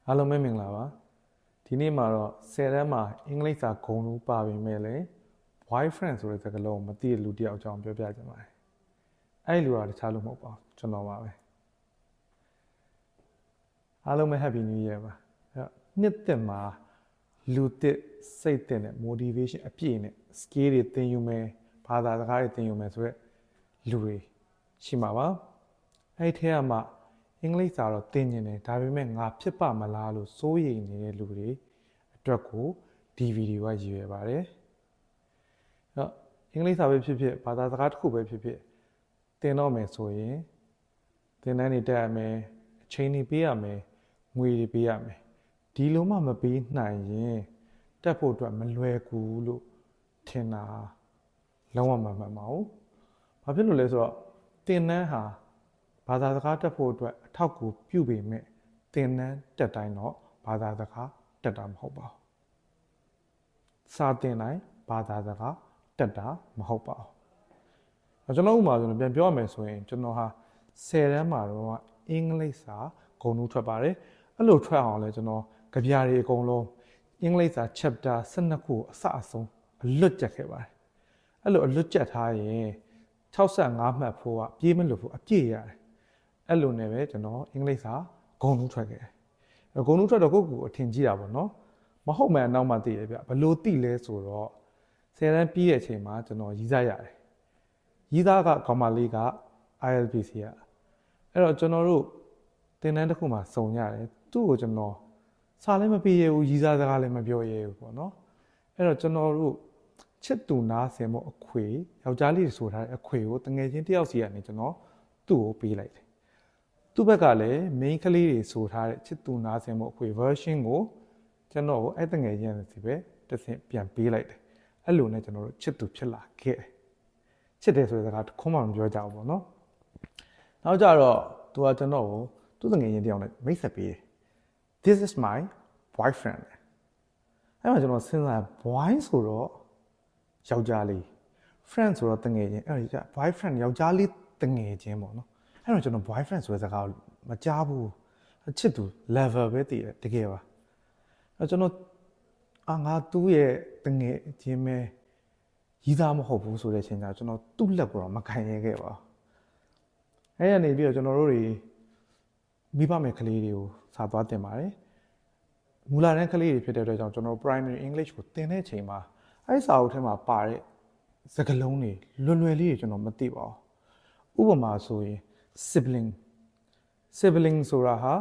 အားလုံးပဲမင်္ဂလာပါဒီနေ့မှာတော့10တန်းမှာအင်္ဂလိပ်စာဂုဏ်လို့ပါပေမဲ့လည်း boyfriend ဆိုတဲ့စကားလုံးမသိတဲ့လူတစ်ယောက်အကြောင်းပြောပြချင်ပါတယ်အဲ့ဒီလူကတခြားလူမဟုတ်ပါဘူးကျွန်တော်ပါပဲအားလုံးပဲ happy new year ပါနှစ်သက်မှာလူသစ်စိတ်သစ်နဲ့ motivation အပြည့်နဲ့ skill တွေသင်ယူမယ်ဘာသာစကားတွေသင်ယူမယ်ဆိုတော့လူတွေရှိမှာပါအဲ့ထဲမှာအင်္ဂလိပ်စာတော့သင်ကျင်တယ်ဒါပေမဲ့ငါဖြစ်ပါမလားလို့စိုးရိမ်နေတဲ့လူတွေအတွက်ကိုဒီဗီဒီယိုကရည်ရွယ်ပါတယ်အင်္ဂလိပ်စာပဲဖြစ်ဖြစ်ဘာသာစကားတစ်ခုပဲဖြစ်ဖြစ်သင်တော့မယ်ဆိုရင်သင်တန်းတွေတက်ရမယ်အချိန်တွေပေးရမယ်ငွေတွေပေးရမယ်ဒီလိုမှမပေးနိုင်ရင်တက်ဖို့အတွက်မလွယ်ကူလို့ထင်တာလုံးဝမမှန်ပါဘူးဘာဖြစ်လို့လဲဆိုတော့သင်တန်းဟာဘာသာစကားတက်ဖို့အတွက်အထောက်အကူပြုပေမဲ့သင်တန်းတက်တိုင်းတော့ဘာသာစကားတက်တာမဟုတ်ပါဘူးစာသင်တိုင်းဘာသာစကားတက်တာမဟုတ်ပါဘူးကျွန်တော်ဥပမာဆိုရင်ပြန်ပြောရမယ်ဆိုရင်ကျွန်တော်ဟာ10တန်းမှာတော့အင်္ဂလိပ်စာဂုဏ်ထူးထွက်ပါတယ်အဲ့လိုထွက်အောင်လဲကျွန်တော်ကြပြတွေအကုန်လုံးအင်္ဂလိပ်စာ chapter 12ခုအစအဆုံးအလွတ်ကျက်ခဲ့ပါတယ်အဲ့လိုအလွတ်ကျက်ထားရင်65မှတ်ဖို့ကပြေးမလို့ဖို့အပြည့်ရတယ်အဲ့လိုနဲ့ပဲကျွန်တော်အင်္ဂလိပ်စာဂုဏ်ထူးထွက်ခဲ့တယ်ဂုဏ်ထူးထွက်တော့ကိုယ့်ကိုအထင်ကြီးတာပေါ့နော်မဟုတ်မှန်နောက်မှသိတယ်ဗျဘလို့သိလဲဆိုတော့10တန်းပြီးတဲ့အချိန်မှာကျွန်တော်ရီးစားရတယ်ရီးသားကကောင်မလေးက IELTS ရအဲ့တော့ကျွန်တော်တို့သင်တန်းတစ်ခုမှာစုံရတယ်သူ့ကိုကျွန်တော်စာလည်းမပေးရဘူးရီးစားစကားလည်းမပြောရဘူးပေါ့နော်အဲ့တော့ကျွန်တော်တို့ချစ်သူနားဆင်ဖို့အခွေယောက်ျားလေးဆိုထားတဲ့အခွေကိုတငယ်ချင်းတယောက်စီကနေကျွန်တော်သူ့ကိုပေးလိုက်တယ်သူ့ဘက်ကလည်း main ကလေးတွေဆိုထားတဲ့ချစ်သူနားဆင်ဖို့အခွေ version ကိုကျွန်တော်ကိုအဲ့တငယ်ချင်းစီပဲတစ်ဆင့်ပြန်ပေးလိုက်တယ်အဲ့လိုနဲ့ကျွန်တော်တို့ချစ်သူဖြစ်လာခဲ့တယ်ချစ်တယ်ဆိုတဲ့စကားတစ်ခုမှမပြောကြဘူးပေါ့နော်နောက်ကြတော့သူကကျွန်တော်ကိုသူ့တငယ်ချင်းတယောက်နဲ့မိတ်ဆက်ပေးတယ် This is my boyfriend အဲ့မှာကျွန်တော်စဉ်းစား boy ဆိုတော့ယောက်ျားလေး friend ဆိုတော့တငယ်ချင်းအဲ့ဒီက boyfriend ယောက်ျားလေးတငယ်ချင်းပေါ့နော်အဲ့တော့ကျွန်တော် boyfriend ဆိုတဲ့စကားကိုမကြားဘူးချစ်သူ level ပဲတည်တယ်တကယ်ပါအဲ့ကျွန်တော်ငါသူ့ရဲ့တငယ်ချင်းပဲရီးသားမဟုတ်ဘူးဆိုတဲ့အချိန်ကျကျွန်တော်သူ့လက်ကိုတော့မခံရခဲ့ပါဘူးအဲ့ရနေပြီးတော့ကျွန်တော်တို့တွေမိဘမဲ့ကလေးတွေကိုစာသွားတင်ပါတယ်မူလတန်းကလေးတွေဖြစ်တဲ့အတွက်ကြောင့်ကျွန်တော် primary English ကိုသင်တဲ့အချိန်မှာအဲ့စာအုပ်ထဲမှာပါတဲ့စကားလုံးတွေလွယ်လွယ်လေးတွေကျွန်တော်မသိပါဘူးဥပမာဆိုရင် sibling ဆိုတာဟာ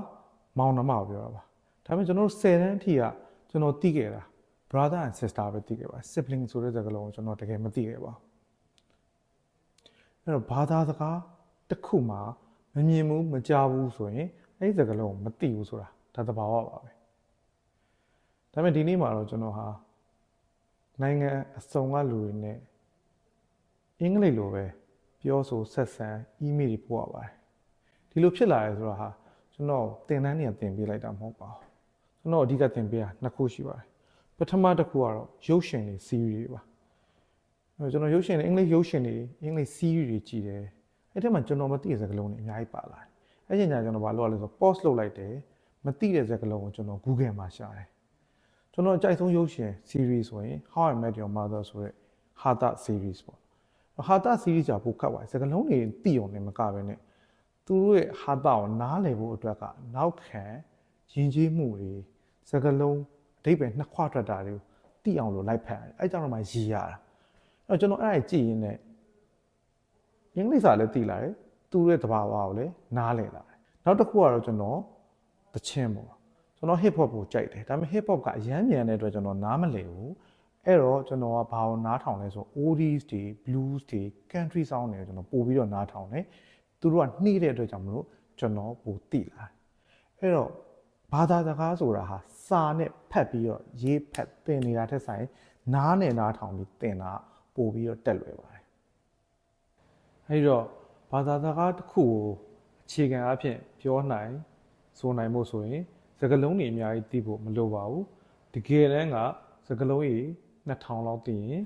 မောင်နှမကိုပြောတာပါဒါပေမဲ့ကျွန်တော်တို့10တန်းအထိကကျွန်တော်သိခဲ့တာ brother and sister ပဲသိခဲ့ပါ sibling ဆိုတဲ့စကားလုံးကိုကျွန်တော်တကယ်မသိခဲ့ပါဘူးအဲ့တော့ဘာသာစကားတစ်ခုမှာမမြင်ဘူးမကြားဘူးဆိုရင်အဲ့ဒီစကားလုံးကိုမသိဘူးဆိုတာဒါသဘာဝပါပဲဒါပေမဲ့ဒီနေ့မှာတော့ကျွန်တော်ဟာနိုင်ငံအစုံကလူတွေနဲ့အင်္ဂလိပ်လိုပဲပြောဆိုဆက်ဆံ email တွေပို့ရပါတယ်ဒီလိုဖြစ်လာရဲဆိုတာဟာကျွန်တော်သင်တန်းနေရာသင်ပေးလိုက်တာမဟုတ်ပါဘူးကျွန်တော်အဓိကသင်ပေးတာနှစ်ခုရှိပါတယ်ပထမတစ်ခုကတော့ရုပ်ရှင်တွေ series တွေပါကျွန်တော်ရုပ်ရှင်တွေအင်္ဂလိပ်ရုပ်ရှင်တွေအင်္ဂလိပ် series တွေကြည့်တယ်အဲ့ထဲမှာကျွန်တော်မသိတဲ့စကားလုံးတွေအများကြီးပါလာတယ်အဲ့ချိန်ကျကျွန်တော်ဘာလုပ်ရလဲဆို pause လုပ်လိုက်တယ်မသိတဲ့စကားလုံးကိုကျွန်တော် Google မှာရှာတယ်ကျွန်တော်အကြိုက်ဆုံးရုပ်ရှင် series ဆိုရင် How I Met Your Mother ဆိုတဲ့ဟာတာ series ပေါ့ဟာတာ series ကပိုခက်ပါတယ်စကားလုံးတွေသိအောင်လည်းမကပဲနဲ့သူတို့ရဲ့ဟာတာကိုနားလည်ဖို့အတွက်ကနောက်ခံယဉ်ကျေးမှုတွေစကားလုံးအဓိပ္ပာယ်နှစ်ခွထွက်တာတွေကိုသိအောင်လို့လိုက်ဖတ်ရတယ်အဲ့ကြောင့်တော့မှရည်ရတာအဲ့တော့ကျွန်တော်အဲ့ဒါကြည့်ရင်းနဲ့အင်္ဂလိပ်စာလည်းသိလာတယ်သူတို့ရဲ့သဘာဝကိုလည်းနားလည်လာတယ်နောက်တစ်ခုကတော့ကျွန်တော်သချင်းပေါ့ကျွန်တော် hip hop ကိုကြိုက်တယ်ဒါပေမဲ့ hip hop ကအရမ်းမြန်တဲ့အတွက်ကျွန်တော်နားမလည်ဘူးအဲ့တော့ကျွန်တော်ကဘာကိုနားထောင်လဲဆို oldies တွေ blues တွေ country song တွေကိုကျွန်တော်ပို့ပြီးတော့နားထောင်တယ်သူတို့ကနှီးတဲ့အတွက်ကြောင့်မလို့ကျွန်တော်ပိုသိလာတယ်အဲ့တော့ဘာသာစကားဆိုတာဟာစာနဲ့ဖတ်ပြီးတော့ရေးဖတ်သင်နေတာထက်ဆိုင်နားနဲ့နားထောင်ပြီးသင်တာပို့ပြီးတော့တက်လွယ်ပါတယ်အဲ့တော့ဘာသာစကားတစ်ခုကိုအခြေခံအဖြစ်ပြောနိုင်ဆိုနိုင်ဖို့ဆိုရင်စကားလုံးတွေအများကြီးသိဖို့မလိုပါဘူးတကယ်တမ်းကစကားလုံးကြီး2000လောက်သိရင်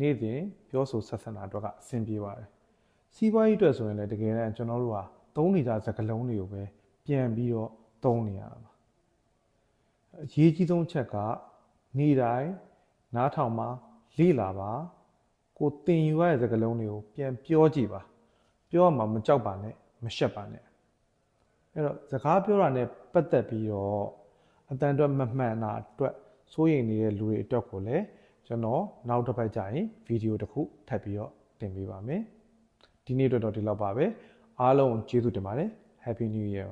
နေ့စဉ်ပြောဆိုဆက်ဆံတာအတွက်ကအဆင်ပြေပါတယ်စီးပွားရေးအတွက်ဆိုရင်လည်းတကယ်တမ်းကျွန်တော်တို့ဟာသုံးနေကြစကားလုံးတွေကိုပဲပြန်ပြီးတော့သုံးနေရတာပါ အရေးကြီးဆုံးချက်ကနေ့တိုင်းနားထောင်ပါလေ့လာပါကိုသင်ယူရတဲ့စကားလုံးတွေကိုပြန်ပြောကြည့်ပါပြောရမှာမကြောက်ပါနဲ့မရှက်ပါနဲ့အဲ့တော့စကားပြောတာနဲ့ပတ်သက်ပြီးတော့အတန်အတွက်မမှန်တာအတွက်စိုးရိမ်နေတဲ့လူတွေအတွက်ကိုလည်းကျွန်တော်နောက်တစ်ပတ်ကျရင်ဗီဒီယိုတစ်ခုထပ်ပြီးတော့တင်ပေးပါမယ်ဒီနေ့အတွက်တော့ဒီလောက်ပါပဲအားလုံးကျေးဇူးတင်ပါတယ် Happy New Year